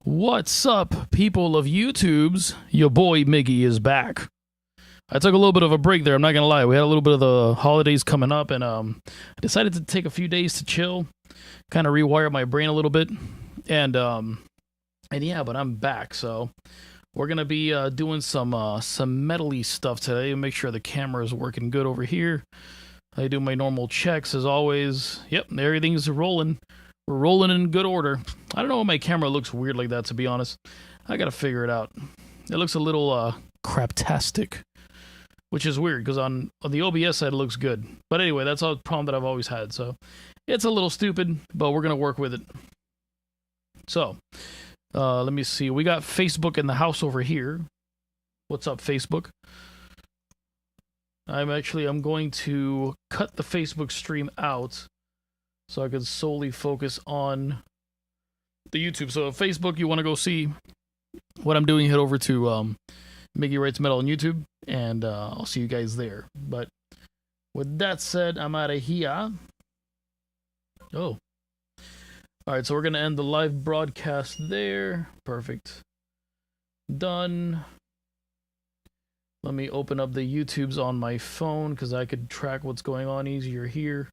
What's up, people of YouTubes? Your boy Miggy is back. I took a little bit of a break there, I'm not gonna lie. We had a little bit of the holidays coming up, and I decided to take a few days to chill, kind of rewire my brain a little bit, and yeah, but I'm back, so we're gonna be doing some metally stuff today and make sure the camera is working good over here. I do my normal checks as always. Yep, everything's rolling. We're rolling in good order. I don't know why my camera looks weird like that, to be honest. I gotta figure it out. It looks a little craptastic, which is weird because on the OBS side it looks good. But anyway, that's a problem that I've always had. So it's a little stupid, but we're gonna work with it. So let me see. We got Facebook in the house over here. What's up, Facebook? I'm going to cut the Facebook stream out so I can solely focus on the YouTube. So if Facebook, you want to go see what I'm doing, head over to Miggy Writes Metal on YouTube, and I'll see you guys there. But with that said, I'm out of here. Oh. Alright, so we're going to end the live broadcast there. Perfect. Done. Let me open up the YouTubes on my phone because I could track what's going on easier here.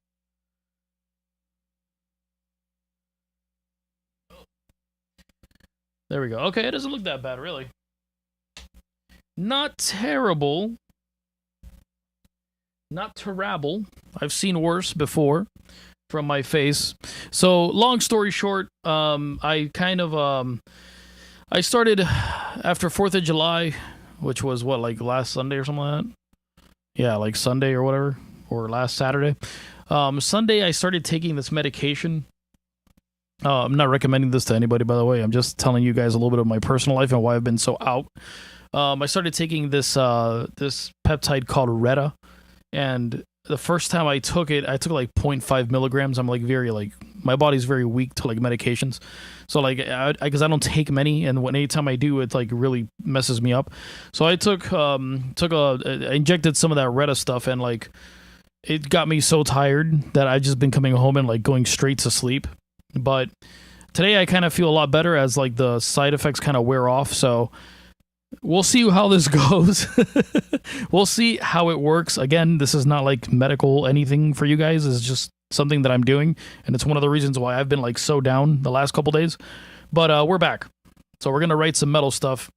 There we go. Okay, it doesn't look that bad, really. Not terrible. Not terrible. I've seen worse before from my face. So, long story short, I started after 4th of July, which was what, like last Sunday or something like that? Yeah, like Sunday or whatever, or last Saturday. Sunday, I started taking this medication. I'm not recommending this to anybody, by the way. I'm just telling you guys a little bit of my personal life and why I've been so out. I started taking this this peptide called Retta, and the first time I took it, I took like 0.5 milligrams. I'm like my body's very weak to like medications, so like because I don't take many, and anytime I do, it like really messes me up. So I I injected some of that Retta stuff, and like it got me so tired that I've just been coming home and like going straight to sleep. But today I kind of feel a lot better as like the side effects kind of wear off, so we'll see how this goes. We'll see how it works. Again, this is not like medical anything for you guys. It's just something that I'm doing, and it's one of the reasons why I've been like so down the last couple days. But we're back, so we're gonna write some metal stuff.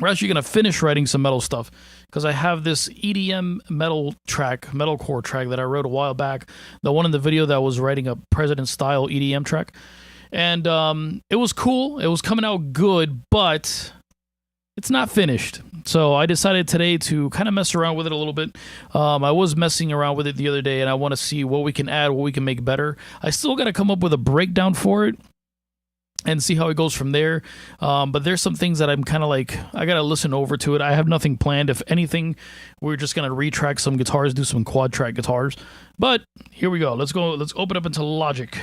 We're actually gonna finish writing some metal stuff because I have this EDM metalcore track that I wrote a while back. The one in the video that was writing a President style EDM track, and it was cool. It was coming out good, but it's not finished. So I decided today to kind of mess around with it a little bit. I was messing around with it the other day, and I want to see what we can add, what we can make better. I still got to come up with a breakdown for it and see how it goes from there. But there's some things that I'm kind of like, I got to listen over to it. I have nothing planned. If anything, we're just going to retrack some guitars, do some quad track guitars. But here we go. Let's go. Let's open up into Logic.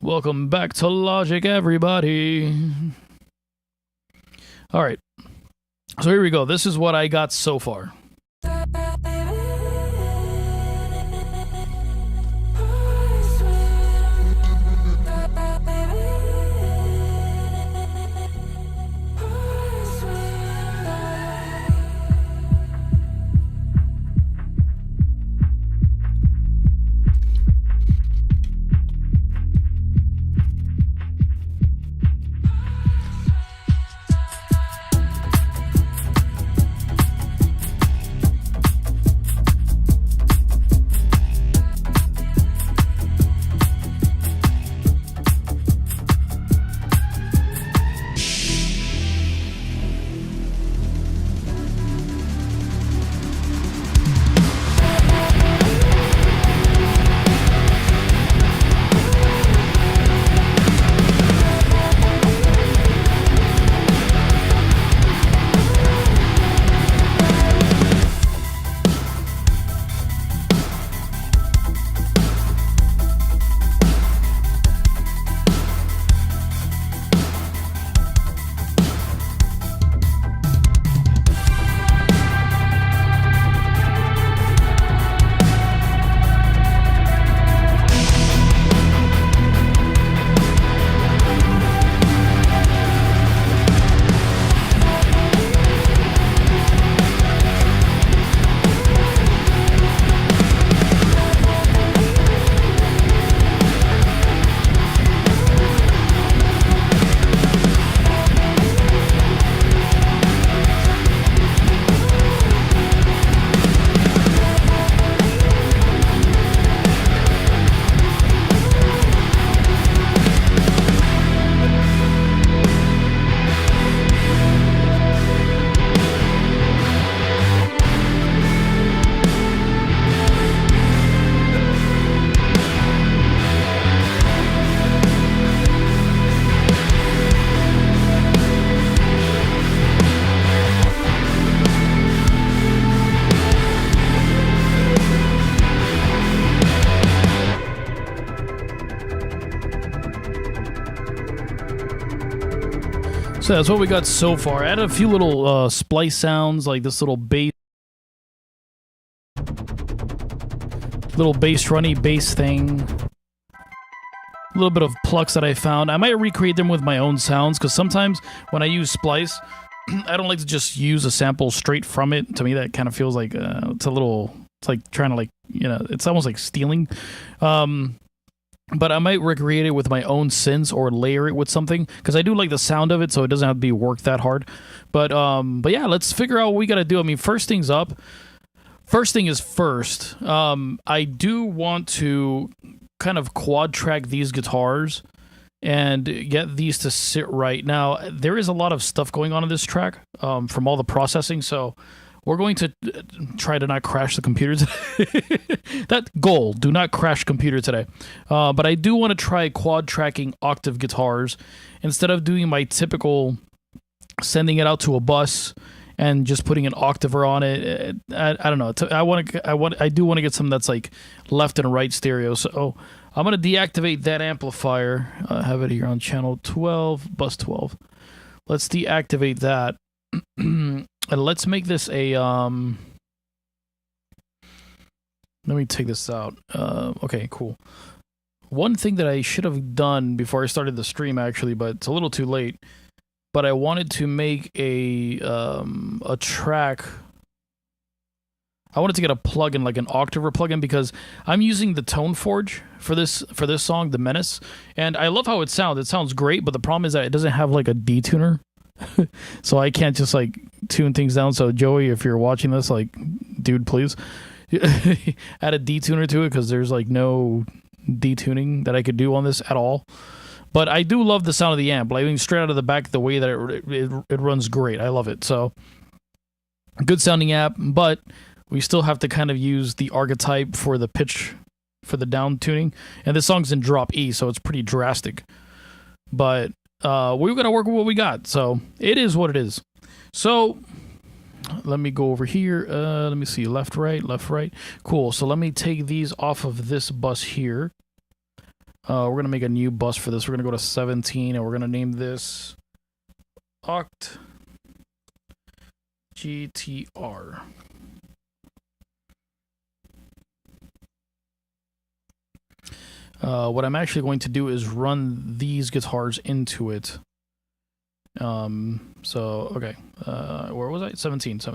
Welcome back to Logic, everybody. All right. So here we go. This is what I got so far. So that's what we got so far. I added a few little splice sounds, like this little bass runny bass thing. A little bit of plucks that I found. I might recreate them with my own sounds, because sometimes when I use splice, I don't like to just use a sample straight from it. To me, that kind of feels like it's like trying to, like, you know, it's almost like stealing. But I might recreate it with my own synths or layer it with something, because I do like the sound of it, so it doesn't have to be worked that hard. But yeah, let's figure out what we got to do. I mean, first thing is first. I do want to kind of quad track these guitars and get these to sit right. Now, there is a lot of stuff going on in this track from all the processing, so we're going to try to not crash the computer today. That goal, do not crash computer today. But I do want to try quad tracking octave guitars instead of doing my typical sending it out to a bus and just putting an octaver on it. I don't know. I do want to get something that's like left and right stereo. So I'm going to deactivate that amplifier. I have it here on channel 12, bus 12. Let's deactivate that. And let's make this a, let me take this out. Okay, cool. One thing that I should have done before I started the stream, actually, but it's a little too late, but I wanted to make a track. I wanted to get a plugin, like an octaver plugin, because I'm using the Tone Forge for this song, The Menace, and I love how it sounds. It sounds great, but the problem is that it doesn't have like a detuner. So I can't just like tune things down. So Joey, if you're watching this, like, dude, please add a detuner to it, because there's like no detuning that I could do on this at all. But I do love the sound of the amp. Like, I mean, straight out of the back, the way that it runs great. I love it. So good sounding amp, but we still have to kind of use the archetype for the pitch, for the down tuning. And this song's in drop E, so it's pretty drastic. But we're going to work with what we got. So it is what it is. So let me go over here. Let me see. Left, right. Cool. So let me take these off of this bus here. We're going to make a new bus for this. We're going to go to 17, and we're going to name this Oct GTR. What I'm actually going to do is run these guitars into it. So, okay. Where was I? 17. So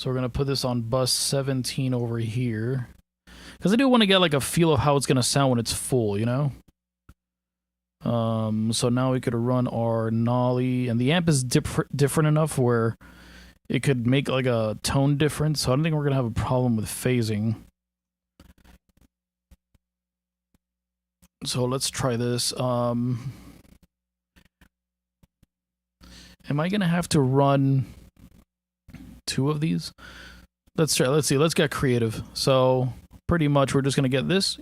we're going to put this on bus 17 over here, because I do want to get like a feel of how it's going to sound when it's full, you know? So now we could run our Nolly, and the amp is different enough where it could make like a tone difference, so I don't think we're going to have a problem with phasing. So let's try this. Am I going to have to run 2 of these? Let's try. Let's see. Let's get creative. So pretty much we're just going to get this,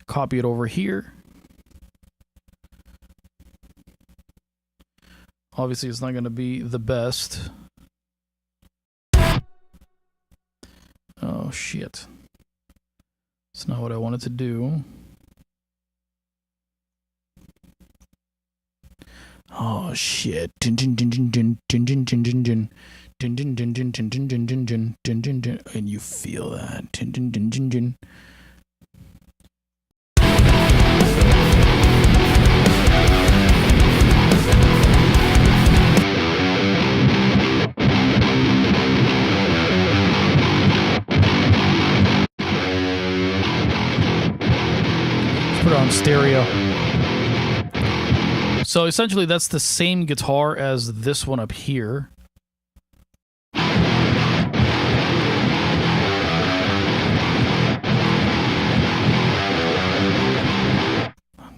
copy it over here. Obviously, it's not going to be the best. Oh, shit. That's not what I wanted to do. Oh shit. And you feel that. Let's put it on stereo. So essentially that's the same guitar as this one up here.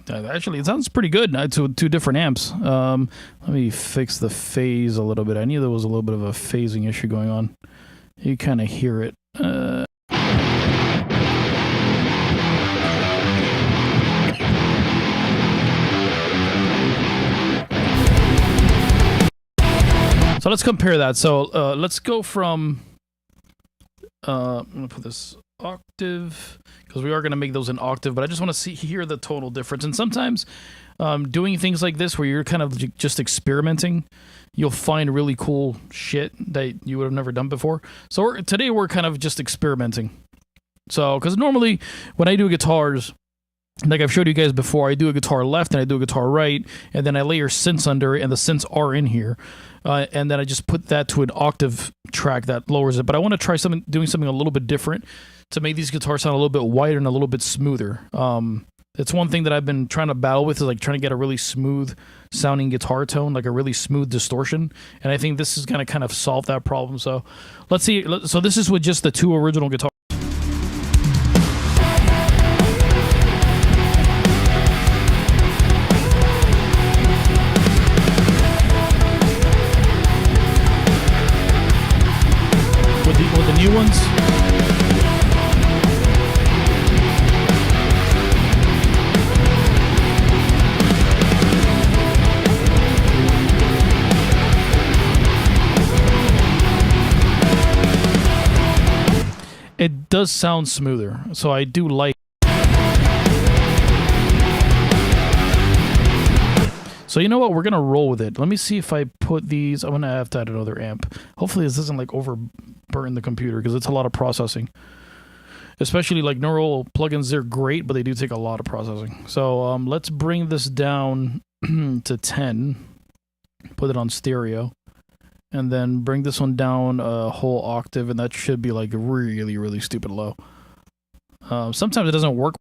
Actually, it sounds pretty good to 2 different amps. Let me fix the phase a little bit. I knew there was a little bit of a phasing issue going on. You kind of hear it. So let's compare that. So let's go from, I'm going to put this octave, because we are going to make those an octave, but I just want to hear the tonal difference. And sometimes doing things like this where you're kind of just experimenting, you'll find really cool shit that you would have never done before. So today we're kind of just experimenting. So, because normally when I do guitars, like I've showed you guys before, I do a guitar left and I do a guitar right, and then I layer synths under it, and the synths are in here. And then I just put that to an octave track that lowers it. But I want to try doing something a little bit different to make these guitars sound a little bit wider and a little bit smoother. It's one thing that I've been trying to battle with, is like trying to get a really smooth sounding guitar tone, like a really smooth distortion. And I think this is going to kind of solve that problem. So let's see. So this is with just the two original guitars. With the new ones. It does sound smoother, so I do like. So you know what? We're gonna roll with it. Let me see if I put these. I'm gonna have to add another amp. Hopefully this doesn't like overburn the computer, because it's a lot of processing. Especially like neural plugins, they're great, but they do take a lot of processing. So let's bring this down to 10. Put it on stereo. And then bring this one down a whole octave, and that should be like really, really stupid low. Sometimes it doesn't work.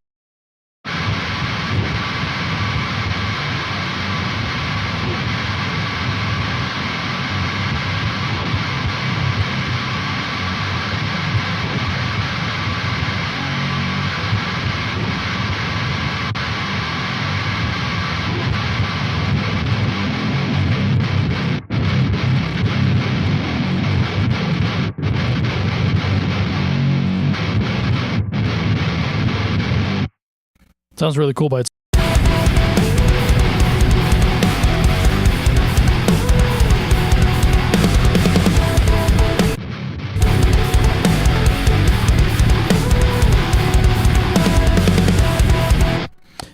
Sounds really cool by itself.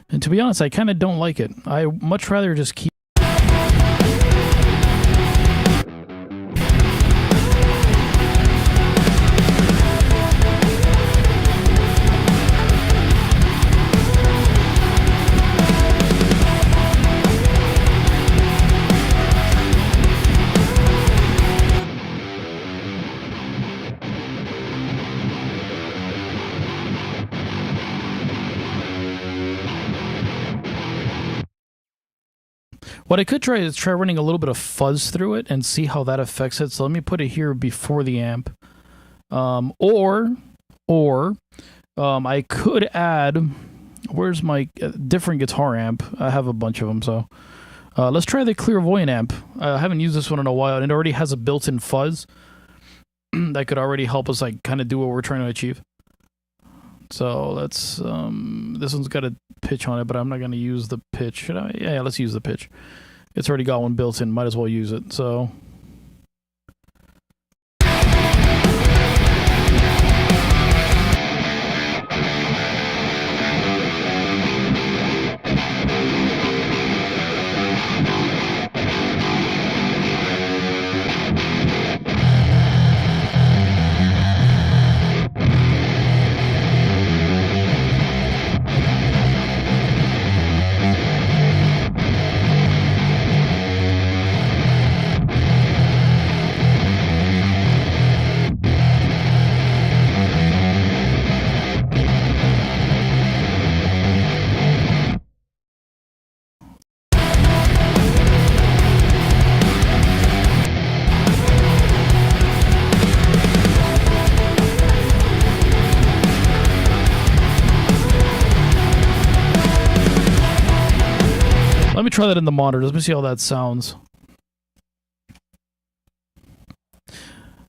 And to be honest, I kind of don't like it. I much rather just keep. What I could try is try running a little bit of fuzz through it and see how that affects it. So let me put it here before the amp. Or I could add, where's my different guitar amp? I have a bunch of them, so let's try the Clairvoyant amp. I haven't used this one in a while, and it already has a built-in fuzz that could already help us like kind of do what we're trying to achieve. So let's, this one's got a pitch on it, but I'm not going to use the pitch. Should I? Yeah, let's use the pitch. It's already got one built in. Might as well use it. So. Let me try that in the monitor. Let me see how that sounds.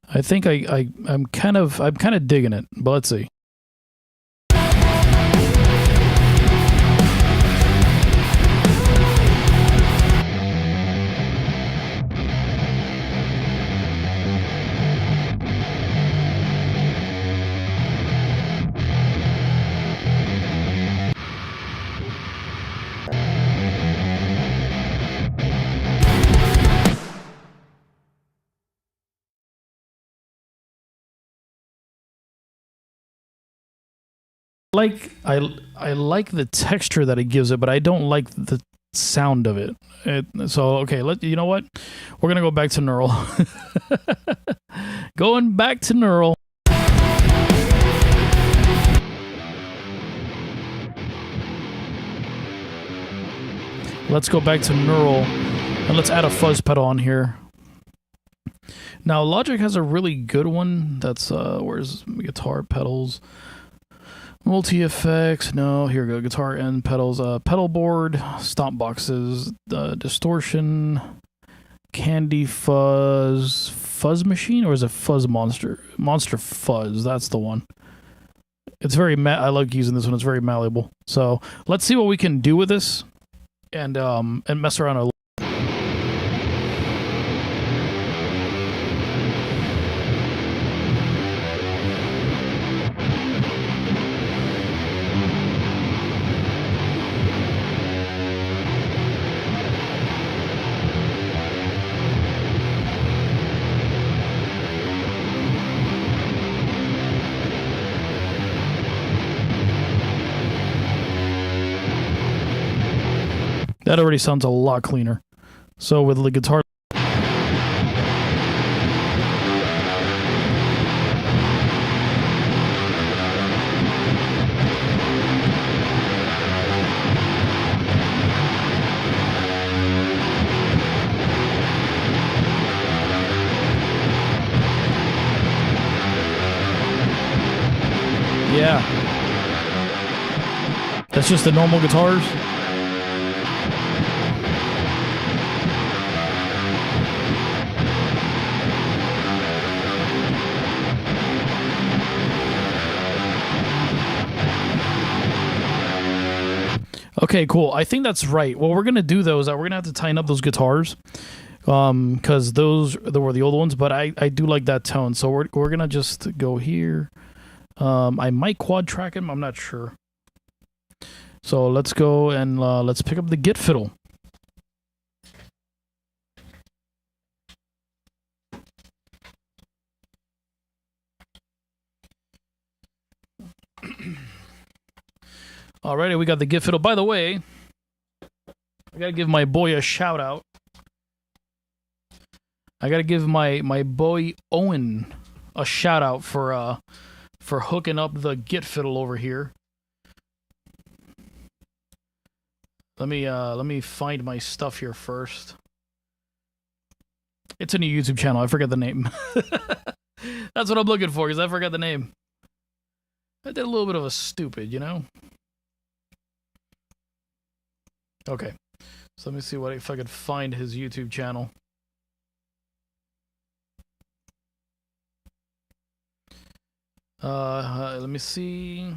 I think I'm kind of digging it, but let's see. I like the texture that it gives it, but I don't like the sound of it. So okay, you know what? We're gonna go back to neural. Going back to neural. Let's go back to neural and let's add a fuzz pedal on here. Now Logic has a really good one. That's where's guitar pedals? Multi effects, no, here we go. Guitar end pedals, pedal board, stomp boxes, distortion, candy fuzz machine, or is it fuzz monster? Monster fuzz, that's the one. It's very I like using this one. It's very malleable. So let's see what we can do with this, and mess around a little. That already sounds a lot cleaner. So with the guitar. Yeah. That's just the normal guitars. Okay, cool. I think that's right. What we're gonna do though is that we're gonna have to tighten up those guitars, because those were the old ones. But I do like that tone, so we're gonna just go here. I might quad track him. I'm not sure. So let's go and let's pick up the git fiddle. Alrighty, we got the git fiddle. By the way, I gotta give my boy a shout out. I gotta give my boy Owen a shout out for hooking up the git fiddle over here. Let me find my stuff here first. It's a new YouTube channel. I forgot the name. That's what I'm looking for, because I forgot the name. I did a little bit of a stupid, you know? Okay. So let me see if I could find his YouTube channel. Let me see.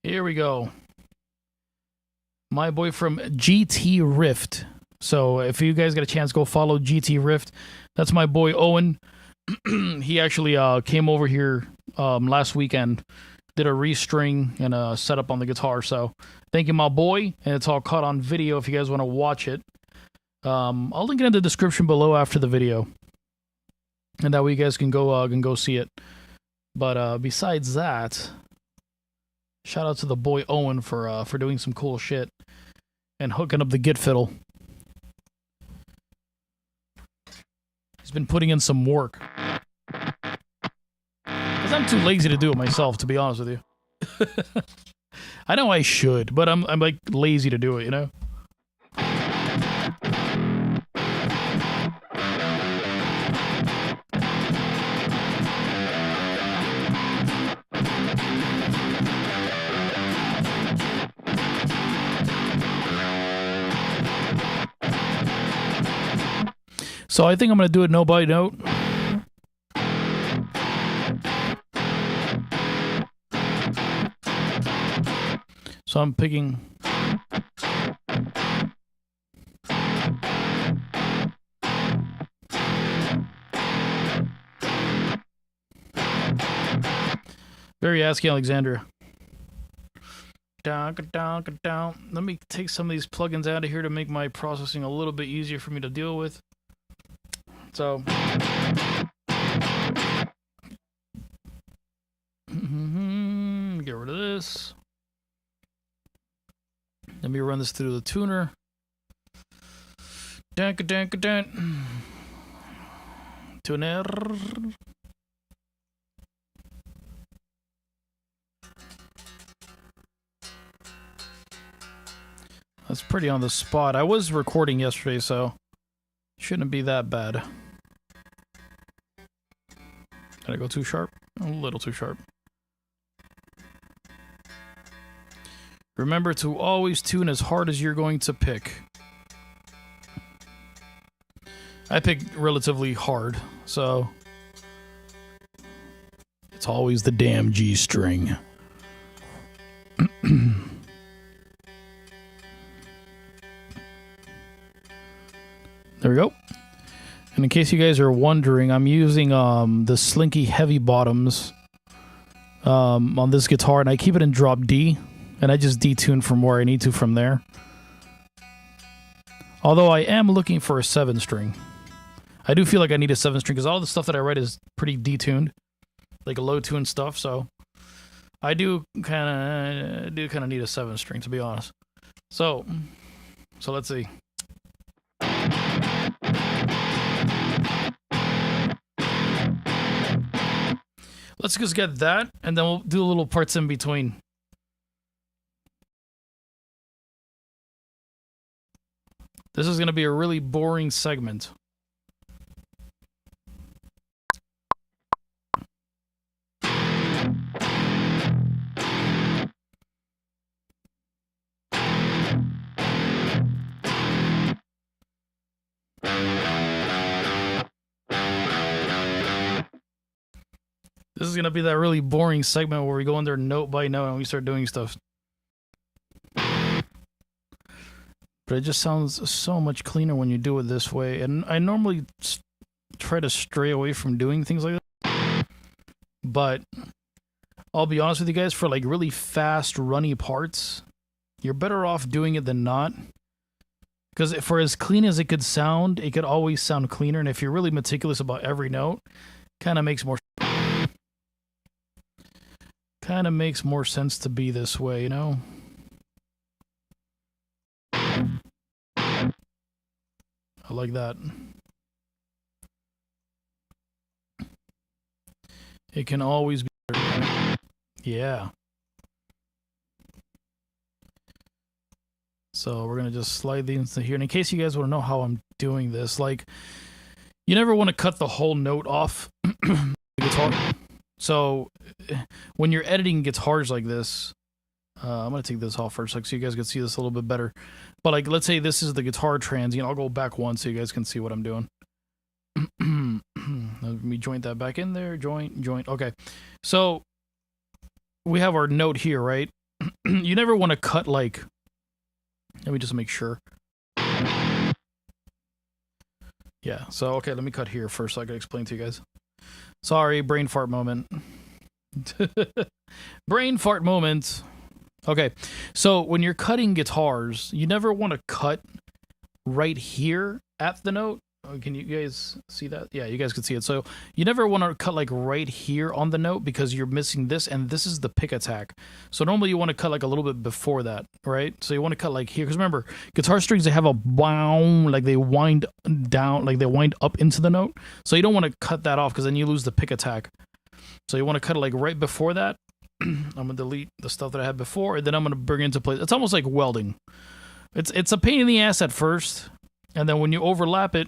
Here we go. My boy from GT Rift. So if you guys get a chance, go follow GT Rift. That's my boy Owen. He actually came over here last weekend, did a restring and a setup on the guitar. So thank you, my boy. And it's all caught on video if you guys want to watch it. I'll link it in the description below after the video, and that way you guys can go see it. But besides that, shout out to the boy Owen for doing some cool shit and hooking up the git fiddle. He's been putting in some work, because I'm too lazy to do it myself, to be honest with you. I know I should, but I'm like lazy to do it, you know? So I think I'm going to do it note by note. So I'm picking... Very ASCII Alexandria. Down. Let me take some of these plugins out of here to make my processing a little bit easier for me to deal with. So get rid of this. Let me run this through the tuner. Tuner. That's pretty on the spot. I was recording yesterday, so shouldn't be that bad. Did I go too sharp? A little too sharp. Remember to always tune as hard as you're going to pick. I picked relatively hard, so it's always the damn G string. There we go. And in case you guys are wondering, I'm using the Slinky Heavy Bottoms on this guitar, and I keep it in drop D, and I just detune from where I need to from there. Although I am looking for a 7-string. I do feel like I need a 7-string because all the stuff that I write is pretty detuned, like a low tune stuff. So I do kind of need a 7-string, to be honest. So let's see. Let's just get that, and then we'll do little parts in between. This is going to be a really boring segment. This is going to be that really boring segment where we go in there note by note and we start doing stuff. But it just sounds so much cleaner when you do it this way. And I normally try to stray away from doing things like that. But I'll be honest with you guys, for like really fast, runny parts, you're better off doing it than not. Because for as clean as it could sound, it could always sound cleaner. And if you're really meticulous about every note, kind of makes more sense to be this way, you know? I like that. It can always be better. Yeah. So we're going to just slide these into here. And in case you guys want to know how I'm doing this, like, you never want to cut the whole note off the guitar. So when you're editing guitars like this, I'm going to take this off for a sec so you guys can see this a little bit better. But like, let's say this is the guitar transient. I'll go back one so you guys can see what I'm doing. Let me joint that back in there. Joint. Okay. So we have our note here, right? You never want to cut like, let me just make sure. Yeah. So, okay, let me cut here first so I can explain to you guys. Sorry, brain fart moment. Brain fart moment. Okay, so when you're cutting guitars, you never want to cut right here at the note. Oh, can you guys see that? Yeah, you guys can see it. So you never want to cut like right here on the note because you're missing this, and this is the pick attack. So normally you want to cut like a little bit before that, right? So you want to cut like here, because remember, guitar strings, they have a wound, like they wind down, like they wind up into the note. So you don't want to cut that off because then you lose the pick attack. So you want to cut it like right before that. I'm going to delete the stuff that I had before, and then I'm going to bring it into place. It's almost like welding. It's a pain in the ass at first, and then when you overlap it,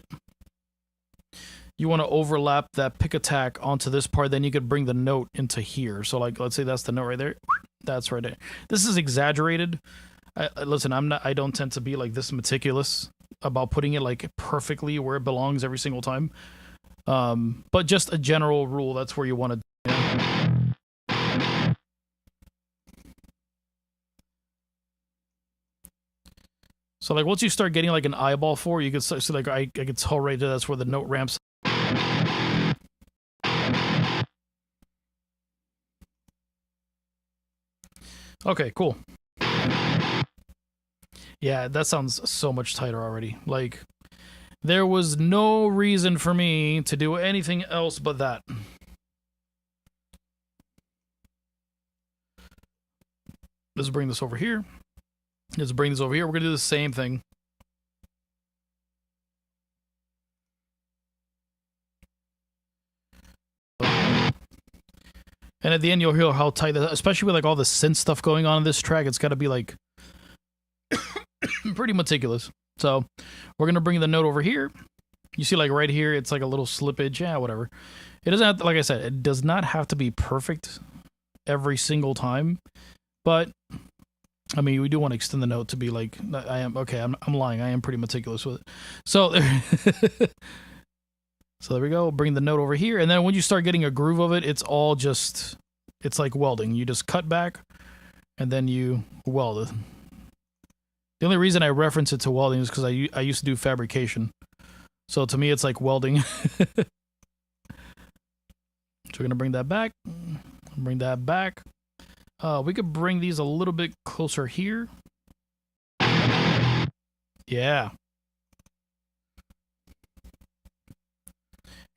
you want to overlap that pick attack onto this part, then you could bring the note into here. So like, let's say that's the note right there. That's right there. This is exaggerated. Listen, I don't tend to be like this meticulous about putting it like perfectly where it belongs every single time. But just a general rule, that's where you want to do it. So like once you start getting like an eyeball for it, you can see like I can tell right there that's where the note ramps. Okay, cool. Yeah, that sounds so much tighter already. Like There was no reason for me to do anything else but that. Let's bring this over here. Let's bring this over here. We're going to do the same thing. And at the end, you'll hear how tight, especially with like all the synth stuff going on in this track, it's got to be like pretty meticulous. So we're going to bring the note over here. You see like right here, it's like a little slippage. Yeah, whatever. It doesn't have to, like I said, it does not have to be perfect every single time. But, I mean, we do want to extend the note to be like, I'm lying. I am pretty meticulous with it. So, so there we go. Bring the note over here. And then when you start getting a groove of it, it's all just, it's like welding. You just cut back and then you weld it. The only reason I reference it to welding is because I used to do fabrication. So to me, it's like welding. So we're going to bring that back. Bring that back. We could bring these a little bit closer here. Yeah.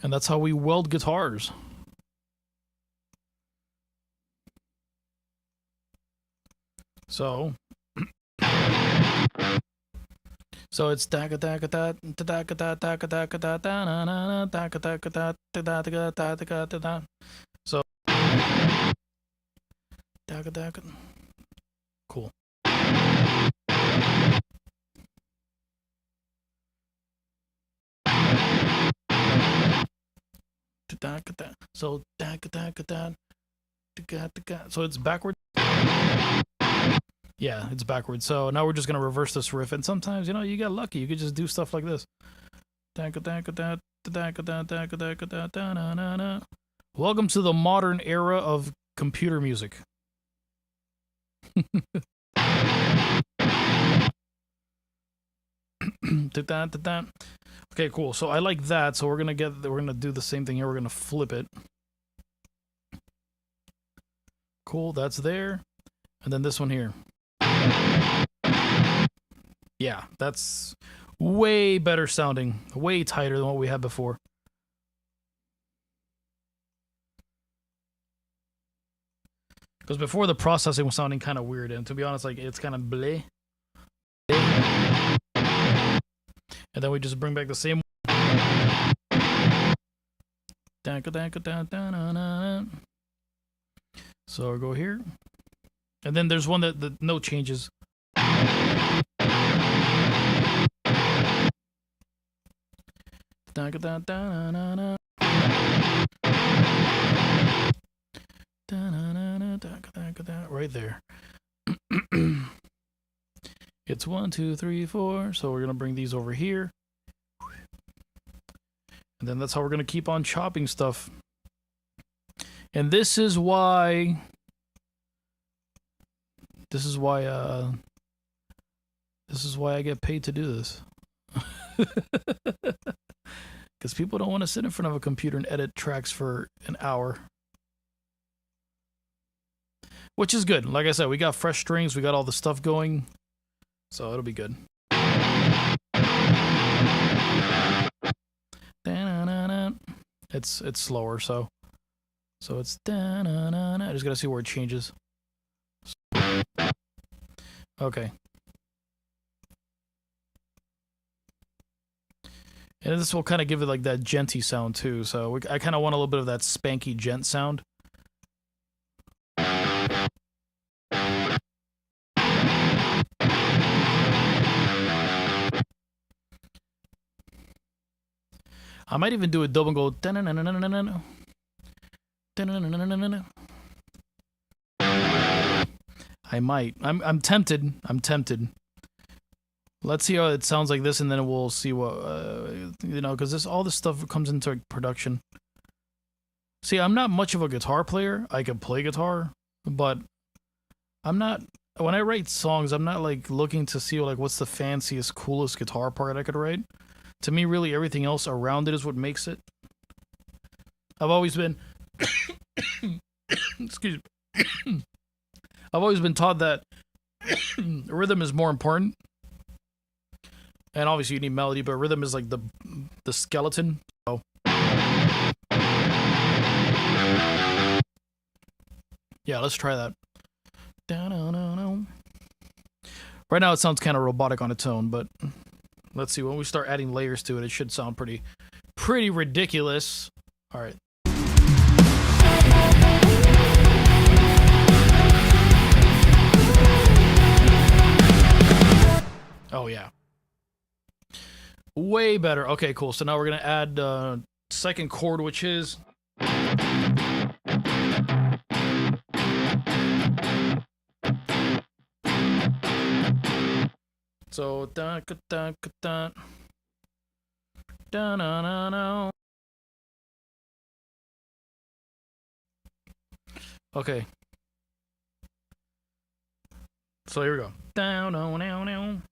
And that's how we weld guitars. So it's so cool. So it's backwards. Yeah, it's backwards. So now we're just gonna reverse this riff, and sometimes, you know, you get lucky. You could just do stuff like this. Welcome to the modern era of computer music. Okay, cool. So I like that. So we're gonna do the same thing here. We're gonna flip it. Cool, that's there. And then this one here. Yeah, that's way better sounding, way tighter than what we had before. Because before the processing was sounding kind of weird, and to be honest, like it's kind of bleh. And then we just bring back the same. So we'll go here. And then there's one that the note changes. Right there. It's 1, 2, 3, 4. So we're gonna bring these over here. And then that's how we're gonna keep on chopping stuff. And this is why I get paid to do this. Because people don't want to sit in front of a computer and edit tracks for an hour. Which is good. Like I said, we got fresh strings, we got all the stuff going. So it'll be good. It's slower, so it's I just gotta see where it changes. Okay. And this will kind of give it like that djenty sound too. So I kind of want a little bit of that spanky djent sound. I might even do a double and go. I might. I'm tempted. I'm tempted. Let's see how it sounds like this, and then we'll see what you know, because all this stuff comes into production. See, I'm not much of a guitar player. I can play guitar, but I'm not. When I write songs, I'm not like looking to see like what's the fanciest, coolest guitar part I could write. To me, really, everything else around it is what makes it. I've always been. Excuse me. I've always been taught that rhythm is more important. And obviously you need melody, but rhythm is like the skeleton. So yeah, let's try that. Right now it sounds kind of robotic on its own, but let's see, when we start adding layers to it, it should sound pretty ridiculous. All right. Oh yeah. Way better. Okay, cool. So now we're gonna add second chord, which is so da da da da da na na na. Okay. So here we go. Down, down, down, down.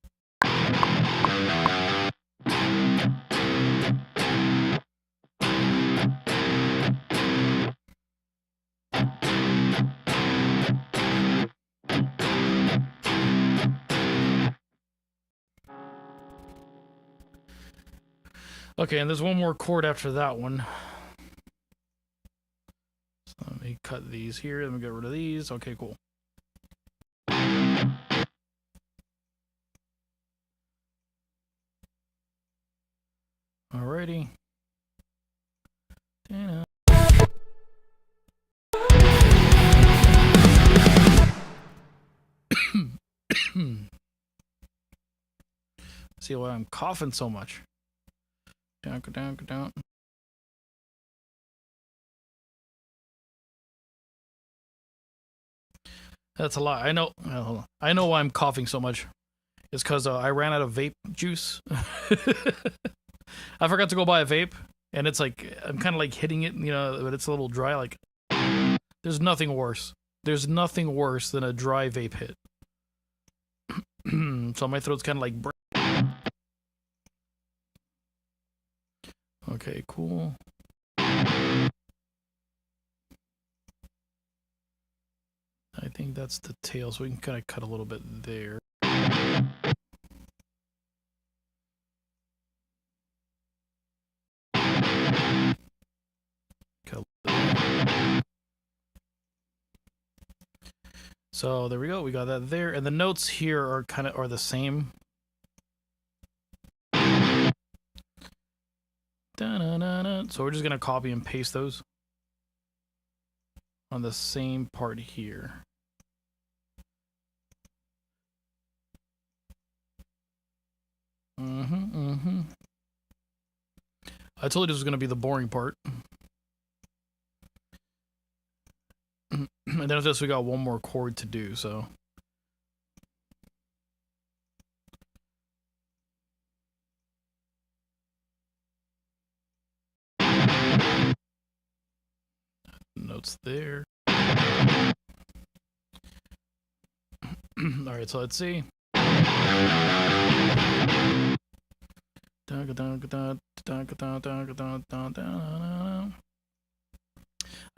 Okay, and there's one more chord after that one. So let me cut these here. Let me get rid of these. Okay, cool. Alrighty. See why I'm coughing so much. Down, go down, go down. That's a lot. I know. Hold on. I know why I'm coughing so much. It's because I ran out of vape juice. I forgot to go buy a vape, and it's like I'm kind of like hitting it, but it's a little dry. Like, there's nothing worse. There's nothing worse than a dry vape hit. So my throat's kind of like. Okay, cool. I think that's the tail, so we can kind of cut a little bit there. So there we go. We got that there, and the notes here are the same. So we're just gonna copy and paste those on the same part here. I told you this was gonna be the boring part. And then after this, we got one more chord to do, so. Notes there. Alright, so let's see. I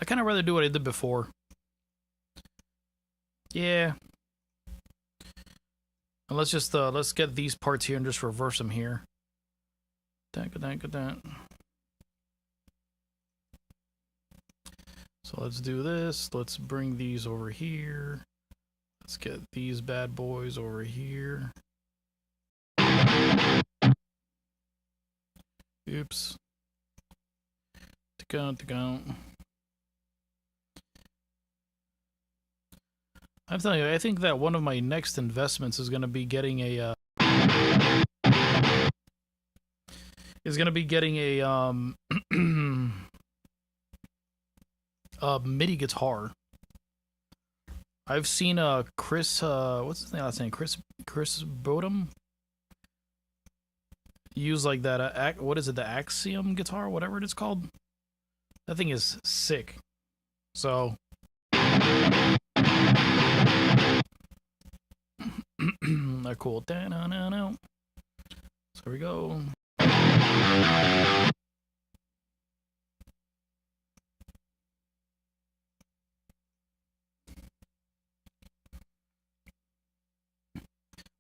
kind of rather do what I did before. Yeah. And let's just let's get these parts here and just reverse them here. So let's do this. Let's bring these over here. Let's get these bad boys over here. Oops. To go. I'm telling you, I think that one of my next investments is going to be getting a a MIDI guitar. I've seen Chris what's his name last name? Chris Bodum use like that what is it, the Axiom guitar, whatever it is called. That thing is sick. So cool. So here we go.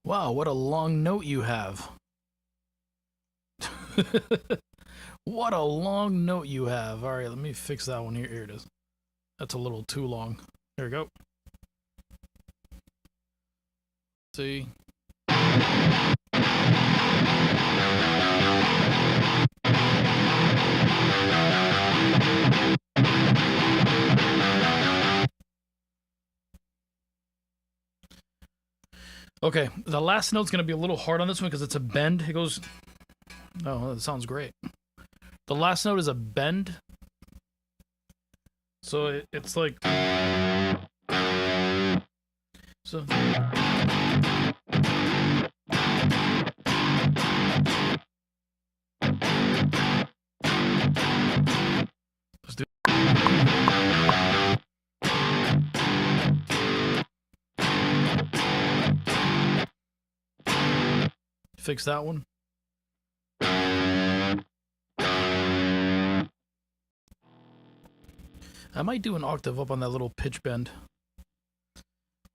Wow, what a long note you have. What a long note you have. All right, let me fix that one here. Here it is. That's a little too long. There we go. See. Okay, the last note's going to be a little hard on this one because it's a bend. It goes... Oh, that sounds great. The last note is a bend. So it's like... So... Let's do... Fix that one. I might do an octave up on that little pitch bend.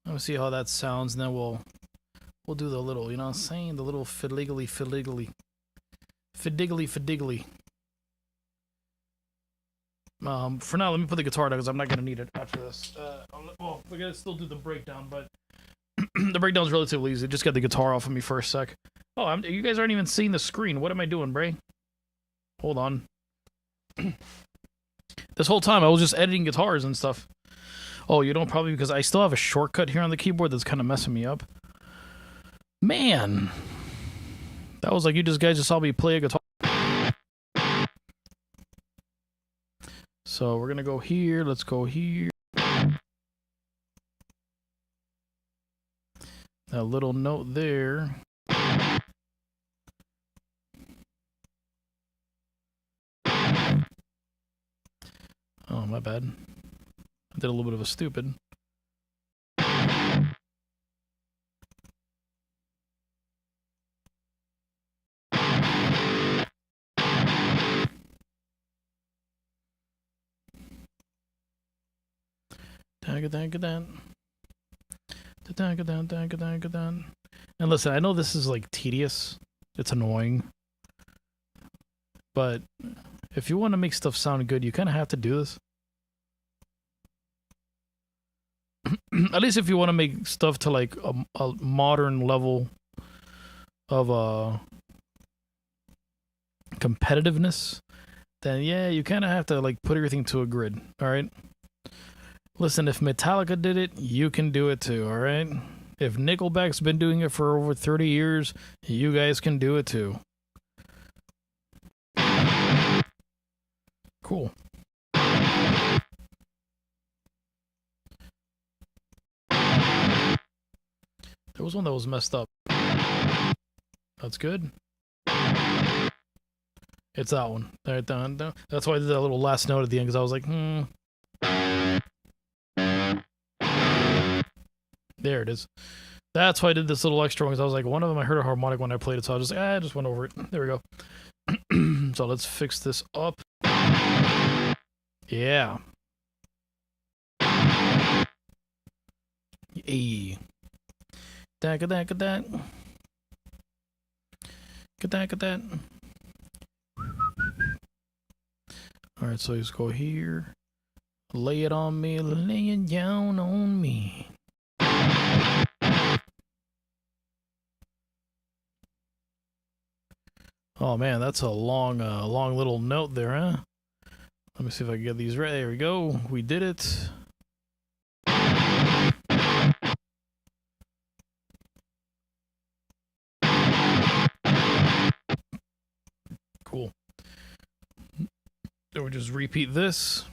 Let me see how that sounds, and then we'll do the little, you know what I'm saying? The little fiddly. For now, let me put the guitar down because I'm not gonna need it after this. Well, we're gonna still do the breakdown, but the breakdown's relatively easy. Just get the guitar off of me for a sec. Oh, you guys aren't even seeing the screen. What am I doing, Bray? Hold on. This whole time, I was just editing guitars and stuff. Oh, you don't probably because I still have a shortcut here on the keyboard that's kind of messing me up. Man. That was like you guys just saw me play a guitar. So we're going to go here. Let's go here. That little note there. Oh, my bad. I did a little bit of a stupid. And listen, I know this is like tedious. It's annoying. But if you want to make stuff sound good, you kind of have to do this. At least if you want to make stuff to like a modern level of competitiveness, then yeah, you kind of have to like put everything to a grid. All right. Listen, if Metallica did it, you can do it too. All right. If Nickelback's been doing it for over 30 years, you guys can do it too. Cool. There was one that was messed up. That's good. It's that one. There, done. That's why I did that little last note at the end, because I was like, There it is. That's why I did this little extra one, because I was like, one of them I heard a harmonic when I played it, so I was just like, I just went over it. There we go. So let's fix this up. Yeah. Hey. Get that. Alright, so let's go here. Lay it on me, lay it down on me. Oh man, that's a long little note there, huh? Let me see if I can get these right. There we go. We did it. Cool. So we just repeat this.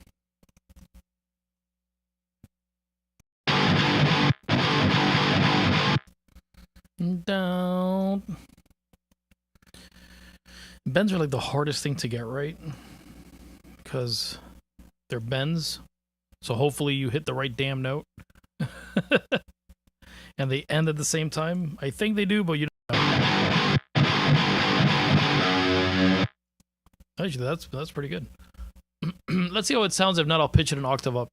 Down. Bends are like the hardest thing to get right because they're bends. So hopefully you hit the right damn note. And they end at the same time. I think they do, but you don't know. Actually, that's pretty good. Let's see how it sounds. If not, I'll pitch it an octave up.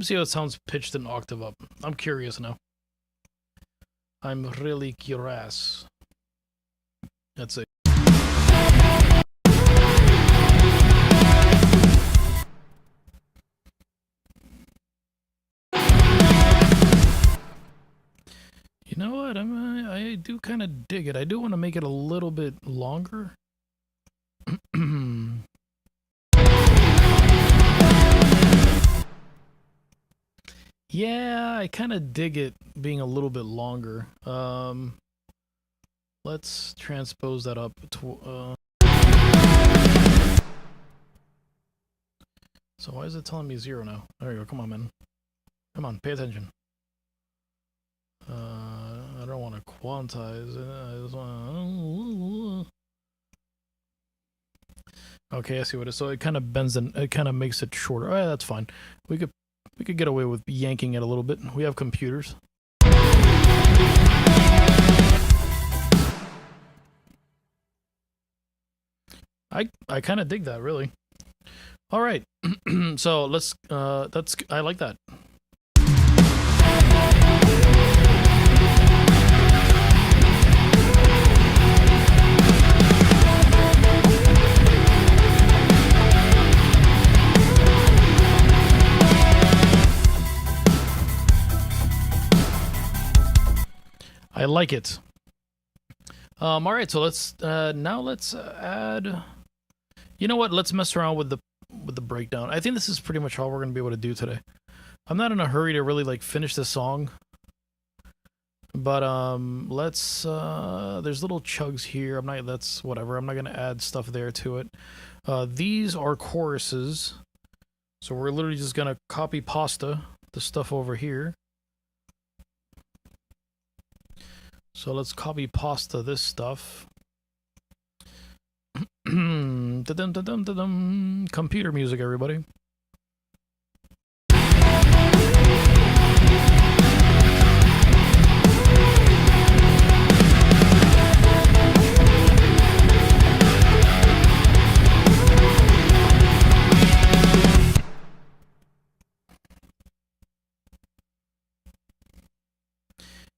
me see how it sounds pitched an octave up. I'm curious now. I'm really curious. Let's see. You know what? I do kind of dig it. I do want to make it a little bit longer. Yeah, I kind of dig it being a little bit longer. Let's transpose that up to, so why is it telling me 0 now? There you go. Come on, man. Come on, pay attention. I don't want to quantize it. I just want to... Okay, I see what it is. So it kind of bends and it kind of makes it shorter. Oh, yeah, that's fine. We could get away with yanking it a little bit. We have computers. I kind of dig that, really. All right. So let's I like that. I like it. All right, so let's now let's add. You know what? Let's mess around with the breakdown. I think this is pretty much all we're gonna be able to do today. I'm not in a hurry to really like finish this song, but let's. There's little chugs here. I'm not. That's whatever. I'm not gonna add stuff there to it. These are choruses, so we're literally just gonna copy pasta the stuff over here. So let's copy pasta this stuff. Computer music, everybody.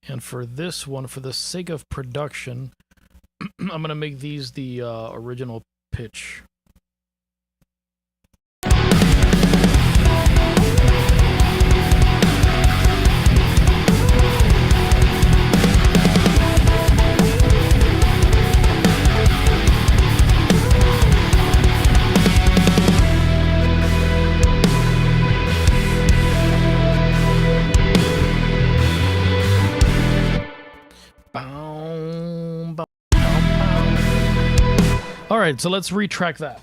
And for this one, for the sake of production, I'm going to make these the original pitch. All right, so let's retrack that.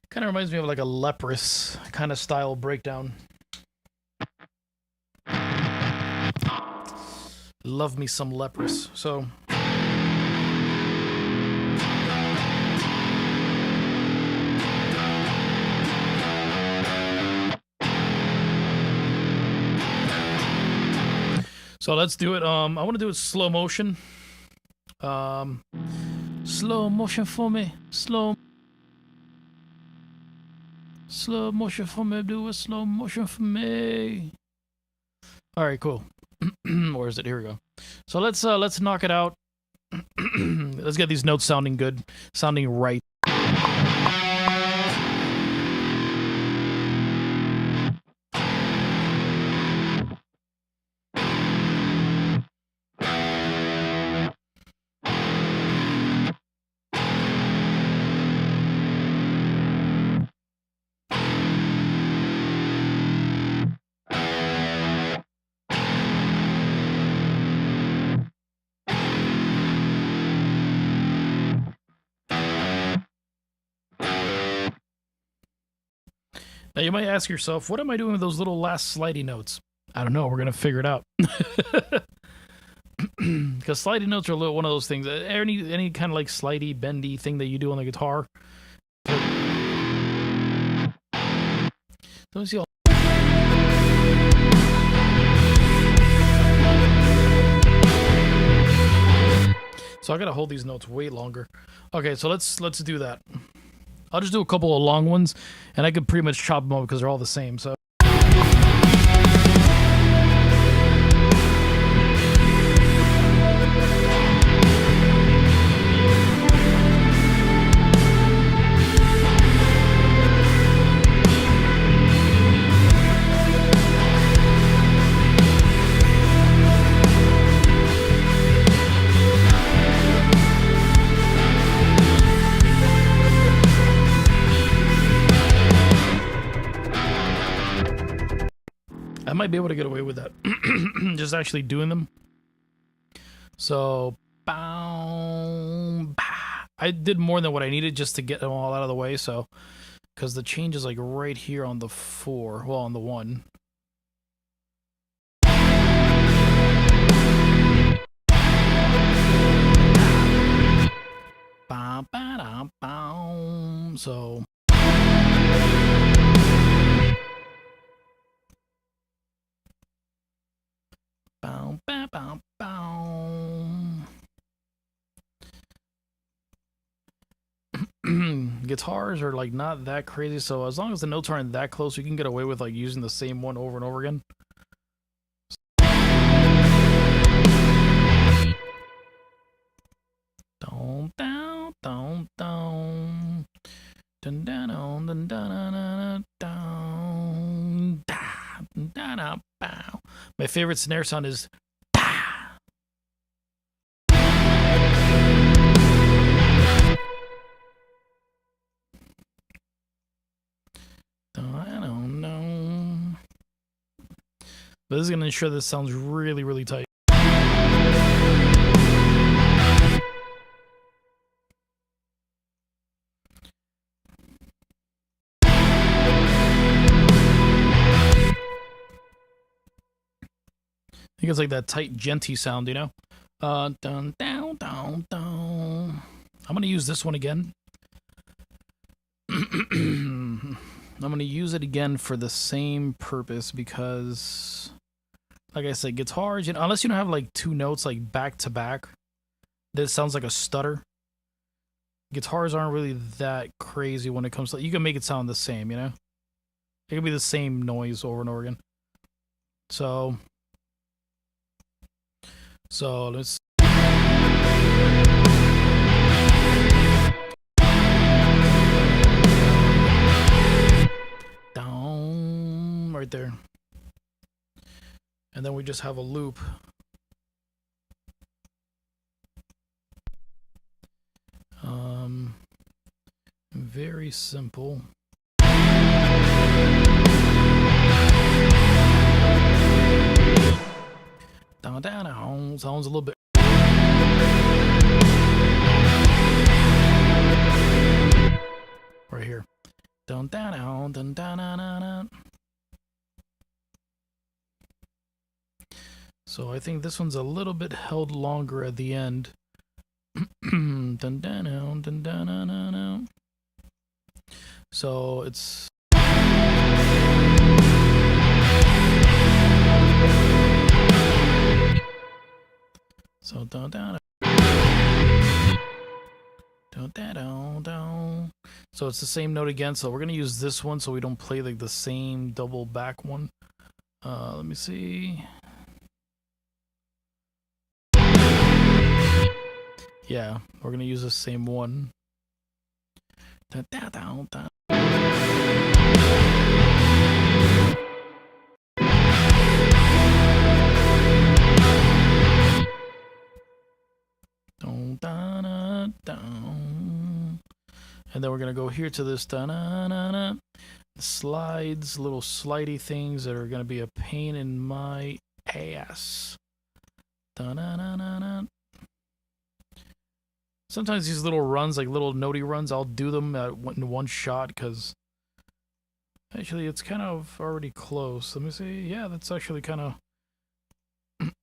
Kind of reminds me of like a leprous kind of style breakdown. Love me some leprous. So let's do it. I want to do it slow motion. Slow motion for me. Slow motion for me. Do a slow motion for me. All right, cool. Where is it? Here we go. So let's knock it out. Let's get these notes sounding good, sounding right. Now you might ask yourself, what am I doing with those little last slidey notes? I don't know. We're gonna figure it out. Because slidey notes are one of those things. Any kind of like slidey, bendy thing that you do on the guitar. Let me see. So I gotta hold these notes way longer. Okay, so let's do that. I'll just do a couple of long ones, and I could pretty much chop them up because they're all the same. So. I might be able to get away with that. Just actually doing them. So, bow, I did more than what I needed just to get them all out of the way. So, because the change is like right here on the 4, well, on the 1. So. Bow, bow, bow, bow. Guitars are like not that crazy, so as long as the notes aren't that close, you can get away with like using the same one over and over again. Down, down, down, down. Dun, dun, dun, dun, dun, dun, dun, dun, dun, bow. My favorite snare sound is I don't know. But this is going to ensure this sounds really, really tight. I think it's like that tight, genty sound, you know? Dun, down, down, down. I'm going to use this one again. I'm going to use it again for the same purpose because, like I said, guitars, you know, unless you don't have like 2 notes like back to back, this sounds like a stutter. Guitars aren't really that crazy when it comes to, you can make it sound the same, you know? It can be the same noise over and over again. So let's. Down right there. And then we just have a loop. Very simple. Down, down, down. Sounds a little bit. Right here. Down, down, down, down, down, down, down. So I think this one's a little bit held longer at the end. Dun, dun, down, dun, dun, dun, dun, dun. So it's. So down, down, down, down, down. So it's the same note again. So we're gonna use this one so we don't play like the same double back one. Let me see. Yeah, we're gonna use the same one. Down, down, down, down. Down, down, down. And then we're gonna go here to this slides, little slidey things that are gonna be a pain in my ass. Sometimes these little runs, like little notey runs, I'll do them in one shot because actually it's kind of already close. Let me see. Yeah, that's actually kind of.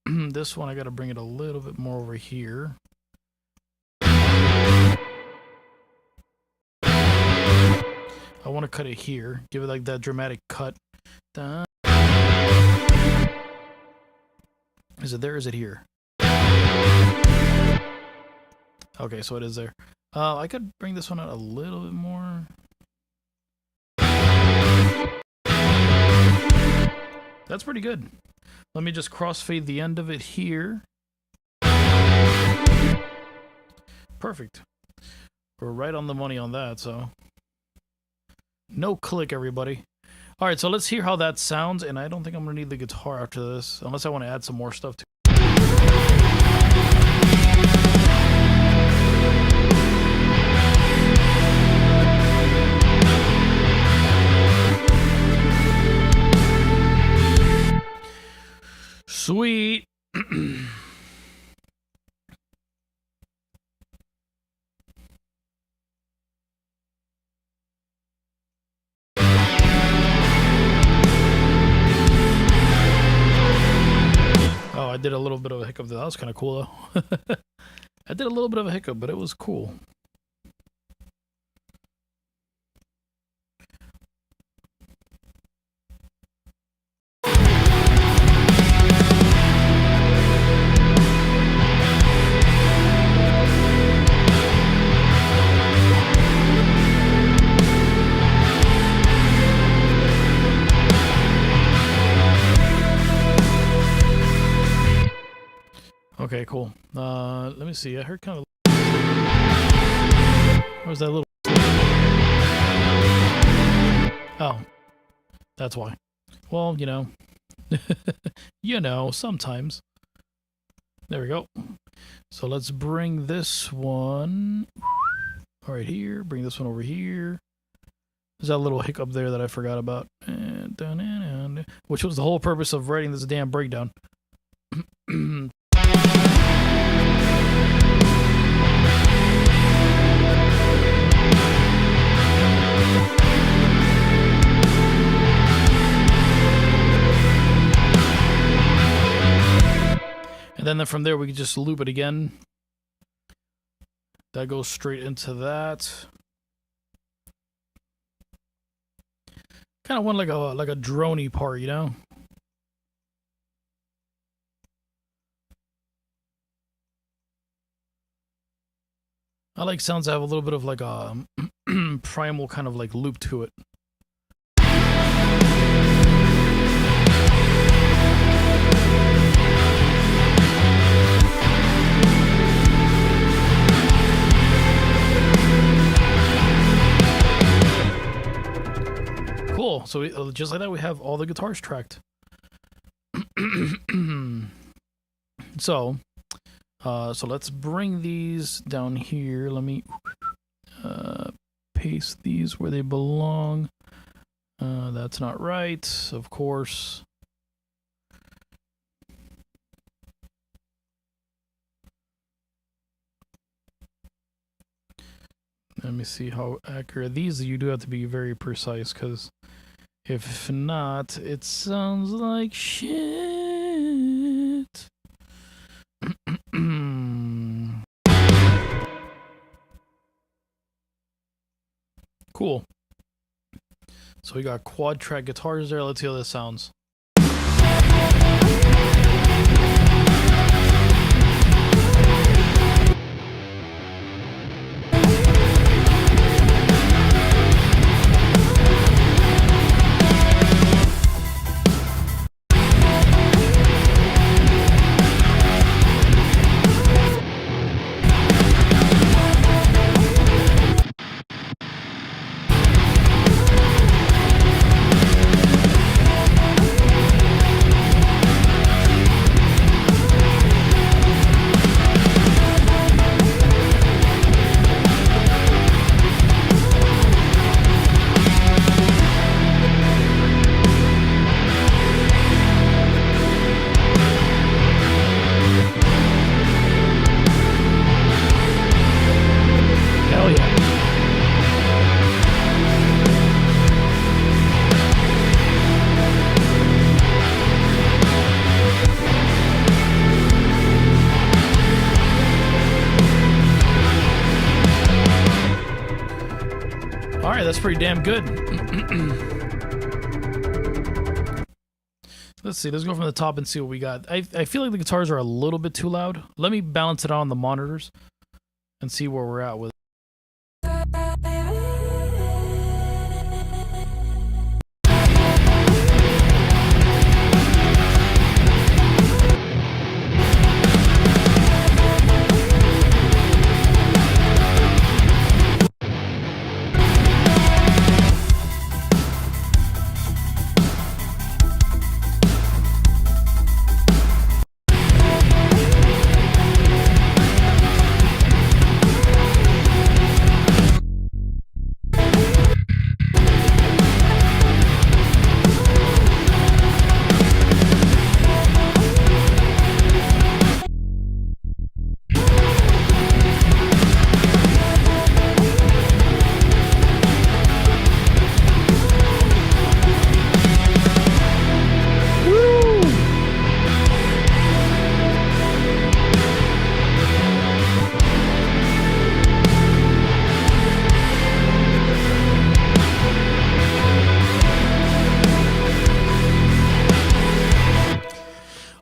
This one I gotta bring it a little bit more over here. I want to cut it here. Give it like that dramatic cut. Is it there? Is it here? Okay, so it is there. I could bring this one out a little bit more. That's pretty good. Let me just crossfade the end of it here. Perfect. We're right on the money on that, so. No click, everybody. All right, so let's hear how that sounds, and I don't think I'm going to need the guitar after this, unless I want to add some more stuff to it. Sweet. Oh, I did a little bit of a hiccup. That was kind of cool, though. I did a little bit of a hiccup, but it was cool. Okay, cool. Let me see. I heard kind of. Where's that little? Oh, that's why. Well, you know, sometimes. There we go. So let's bring this one right here. Bring this one over here. There's that little hiccup there that I forgot about, which was the whole purpose of writing this damn breakdown. And then from there, we can just loop it again. That goes straight into that. Kind of want like a droney part, you know? I like sounds that have a little bit of like a primal kind of like loop to it. Cool. So just like that, we have all the guitars tracked. So let's bring these down here. Let me paste these where they belong. That's not right, of course. Let me see how accurate. These you do have to be very precise, because if not, it sounds like shit. Cool. So we got quad track guitars there. Let's see how this sounds. Alright, that's pretty damn good. Let's see, let's go from the top and see what we got. I feel like the guitars are a little bit too loud. Let me balance it out on the monitors, and see where we're at with it.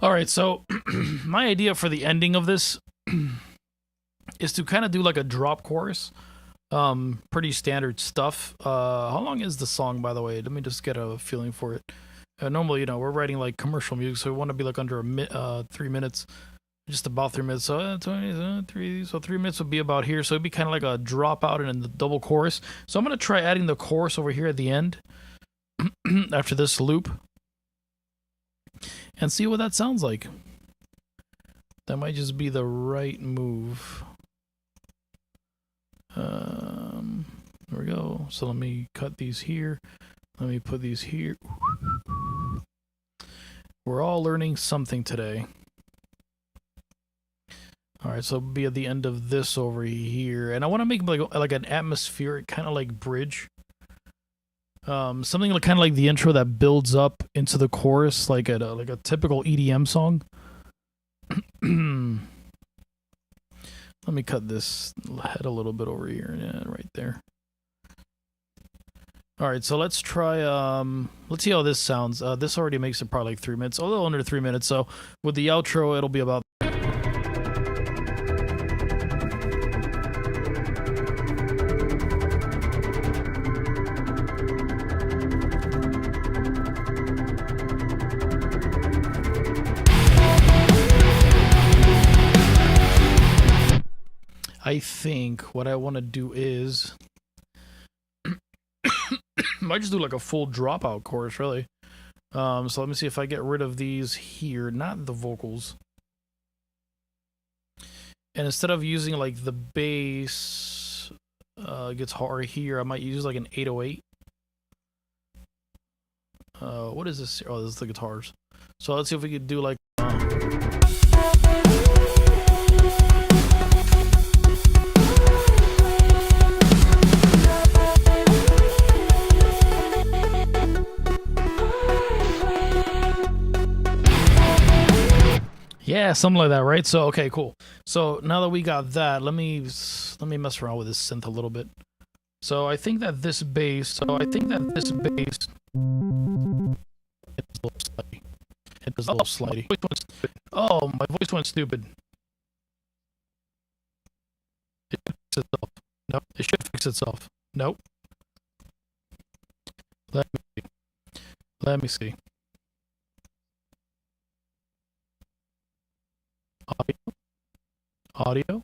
All right, so my idea for the ending of this is to kind of do like a drop chorus. Pretty standard stuff. How long is the song, by the way? Let me just get a feeling for it. Normally, we're writing like commercial music, so we want to be like under 3 minutes, just about 3 minutes. So 3 minutes would be about here. So it'd be kind of like a drop out and then the double chorus. So I'm gonna try adding the chorus over here at the end after this loop, and see what that sounds like. That might just be the right move. There we go. So let me cut these here. Let me put these here. We're all learning something today. All right, so it'll be at the end of this over here, and I want to make like an atmospheric kind of like bridge. Something like kind of like the intro that builds up into the chorus, like a typical EDM song. Let me cut this head a little bit over here. Yeah, right there. All right, so let's try. Let's see how this sounds. This already makes it probably like 3 minutes, a little under 3 minutes. So with the outro, it'll be about. I think what I want to do is might just do like a full dropout chorus, really. So let me see if I get rid of these here, not the vocals. And instead of using like the bass guitar here, I might use like an 808. What is this? Oh, this is the guitars. So let's see if we could do like. Yeah, something like that, right? So okay, cool. So now that we got that, let me mess around with this synth a little bit. So I think that this bass. It does a little slidey. It does a little slidey. Oh, my voice went stupid. It should fix itself. Nope. It should fix itself. Nope. Let me see. Audio.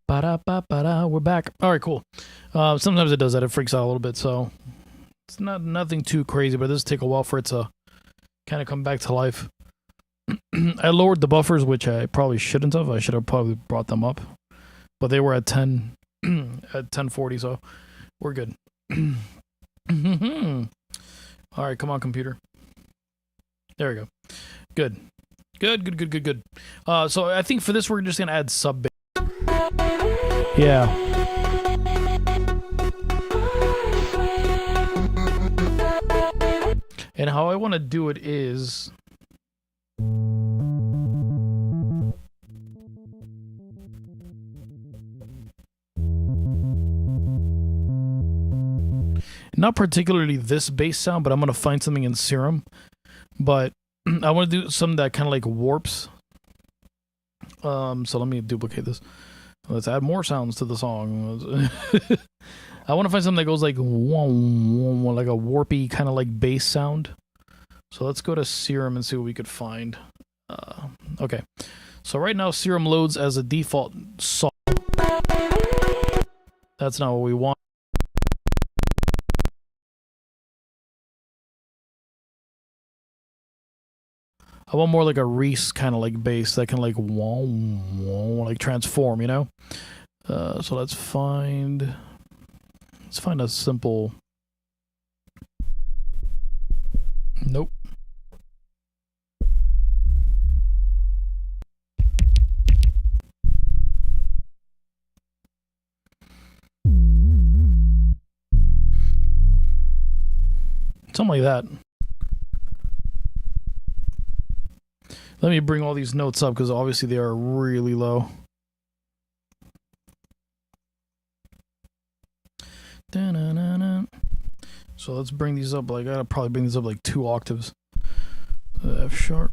We're back. All right, cool. Sometimes it does that. It freaks out a little bit, so it's nothing too crazy, but it does take a while for it to kind of come back to life. I lowered the buffers, which I probably shouldn't have. I should have probably brought them up, but they were at 10 at 1040, so we're good. All right, come on, computer. There we go. Good. So I think for this we're just gonna add sub bass. Yeah. And how I want to do it is not particularly this bass sound, but I'm going to find something in Serum. But I want to do something that kind of like warps. So let me duplicate this. Let's add more sounds to the song. I want to find something that goes like like a warpy kind of like bass sound. So let's go to Serum and see what we could find. Okay. So right now Serum loads as a default song. That's not what we want. I want more like a Reese kind of like bass that can like like transform, you know? So let's find a simple. Nope. Something like that. Let me bring all these notes up because obviously they are really low. So let's bring these up. Like I gotta probably bring these up like 2 octaves. F sharp.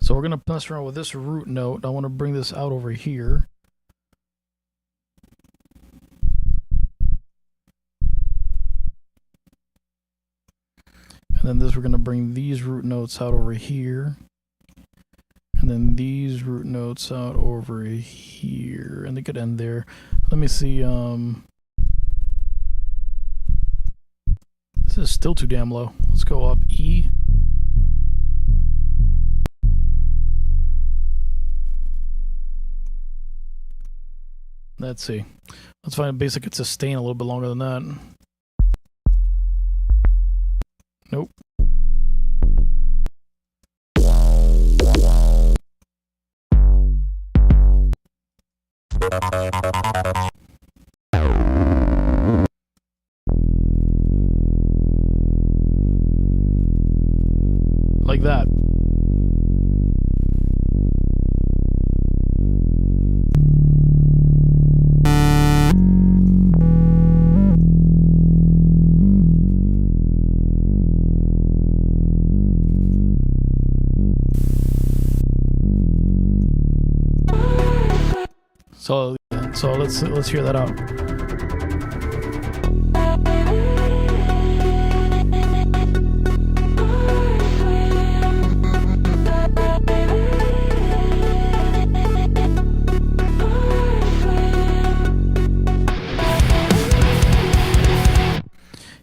So we're going to mess around with this root note. I want to bring this out over here. And then this, we're going to bring these root notes out over here. And then these root notes out over here. And they could end there. Let me see. This is still too damn low. Let's go up E. Let's see. Let's find a bass that could sustain a little bit longer than that. Nope. Like that. So let's hear that out.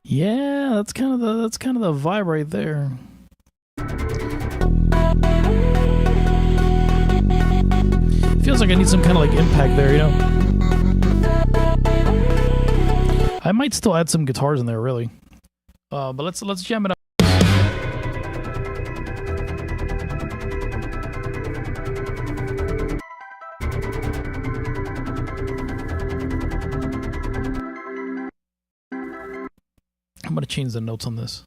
Yeah, that's kind of the vibe right there. Feels like I need some kind of like impact there, you know? I might still add some guitars in there, really. But let's jam it up. I'm gonna change the notes on this.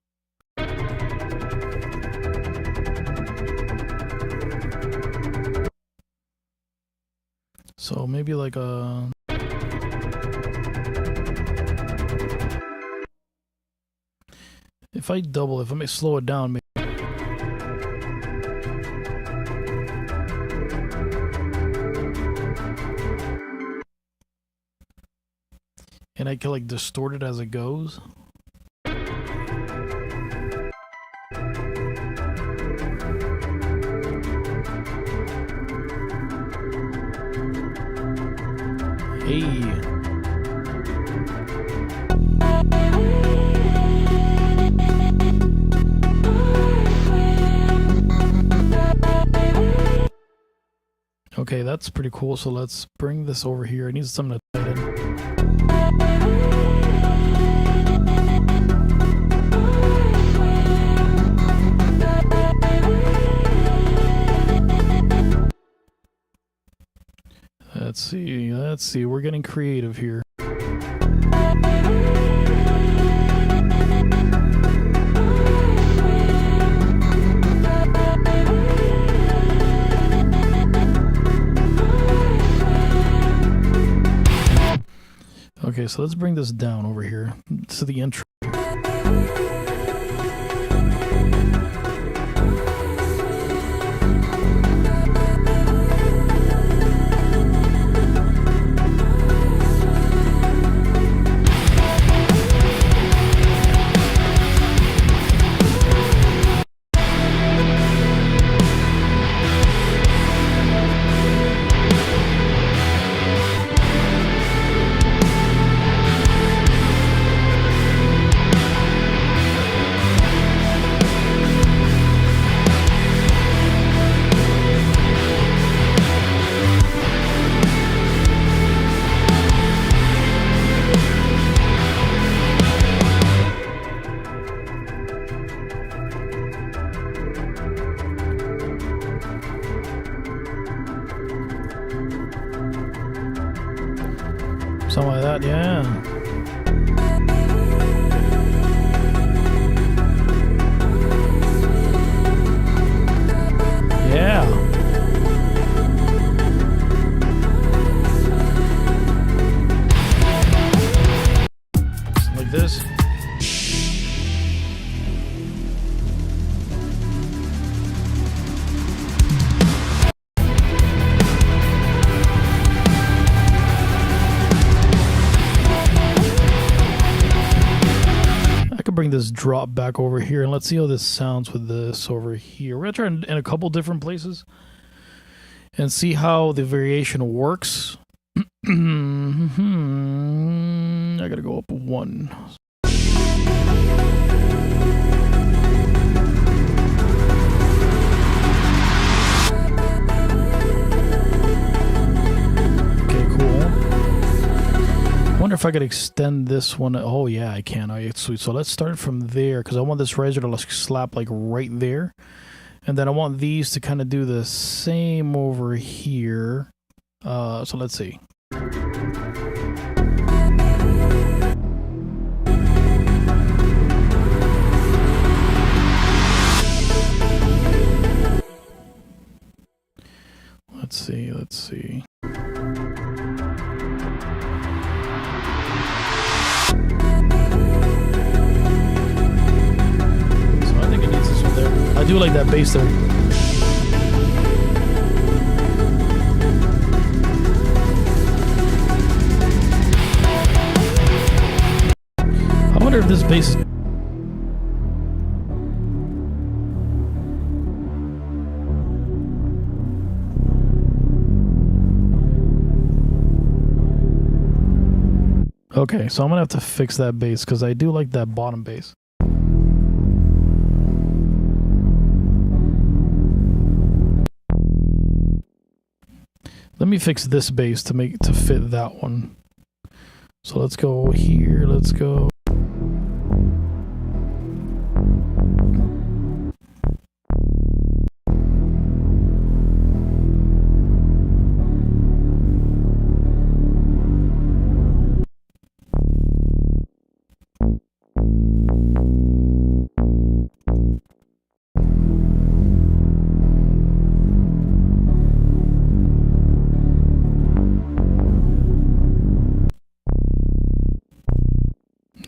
So maybe like a... If I may slow it down, maybe. and I can like distort it as it goes. Hey. Okay, that's pretty cool. So let's bring this over here. I need something to tighten. Let's see. We're getting creative here. Okay, so let's bring this down over here to the intro. Something like that, yeah. Yeah. Like this. Bring this drop back over here and let's see how this sounds with this over here. We're gonna try in a couple different places and see how the variation works. I gotta go up one. I wonder if I could extend this one. Oh yeah, I can. Oh, yeah, sweet. So let's start from there because I want this riser to slap like right there, and then I want these to kind of do the same over here. So let's see. Let's see. I do like that bass there. I wonder if this bass is... Okay, so I'm gonna have to fix that bass because I do like that bottom bass. Let me fix this bass to fit that one. So let's go here. Let's go.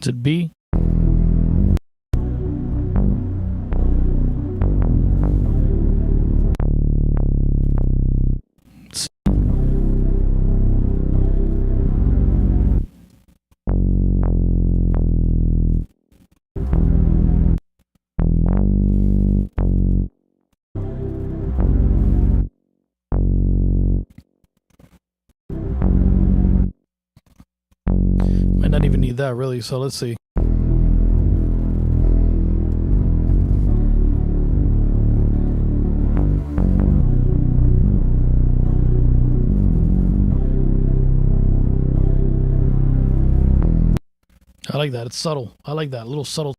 Is it B? need that really. So let's see. I like that. It's subtle. I like that. A little subtle.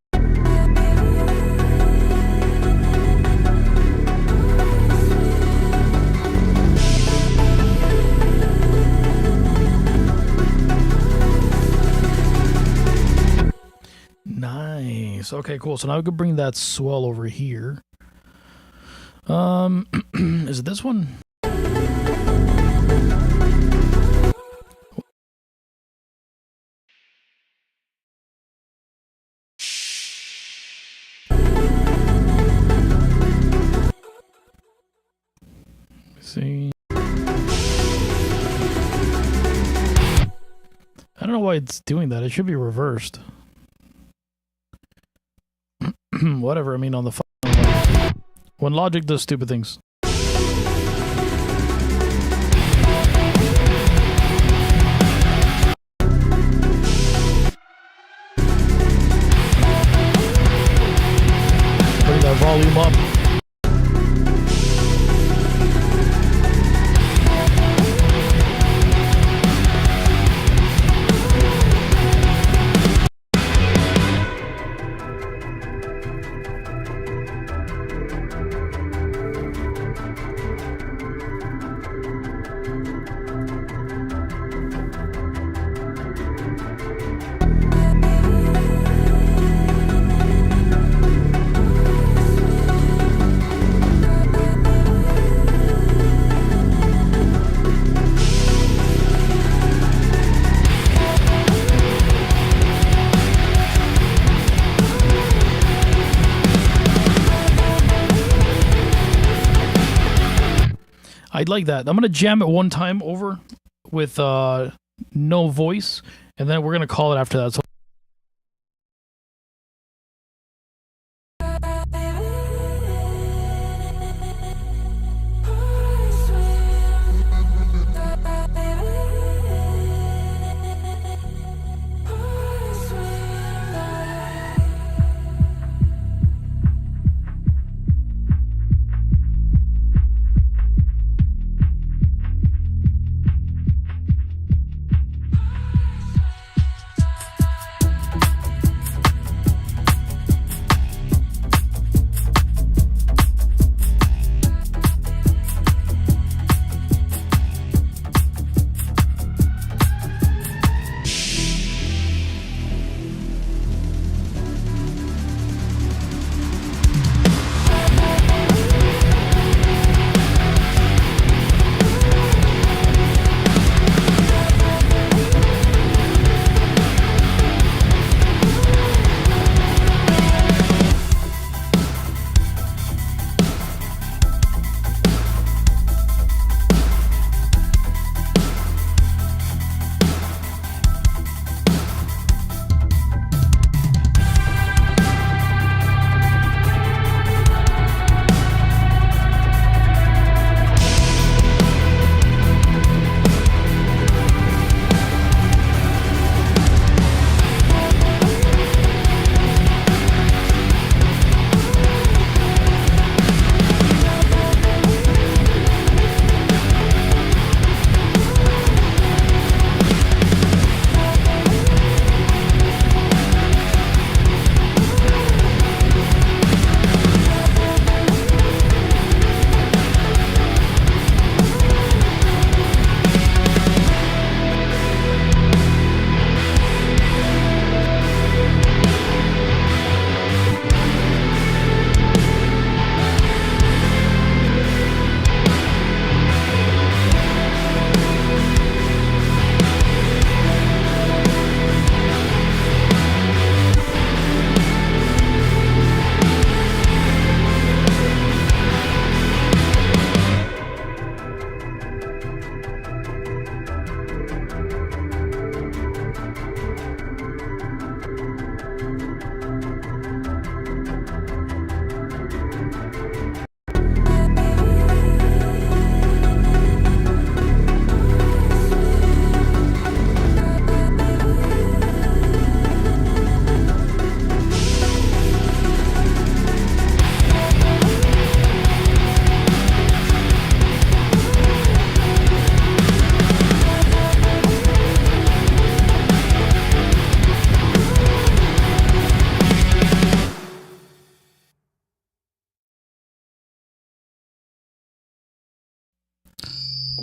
Nice. Okay, cool. So now we could bring that swell over here. Is it this one? See. I don't know why it's doing that. It should be reversed. Whatever. I mean, on the when Logic does stupid things. Bring that volume up. I'd like that. I'm going to jam it one time over with no voice, and then we're going to call it after that. So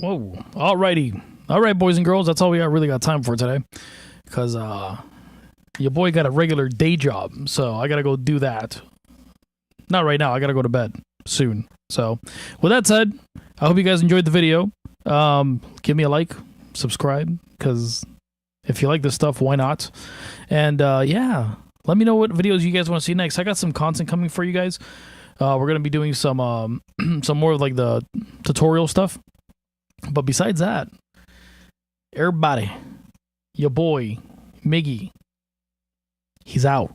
Whoa. Alrighty. All right, boys and girls. That's all we really got time for today. Because your boy got a regular day job. So I got to go do that. Not right now. I got to go to bed soon. So with that said, I hope you guys enjoyed the video. Give me a like, subscribe. Because if you like this stuff, why not? And yeah, let me know what videos you guys want to see next. I got some content coming for you guys. We're going to be doing some more of like the tutorial stuff. But besides that, everybody, your boy, Miggy, he's out.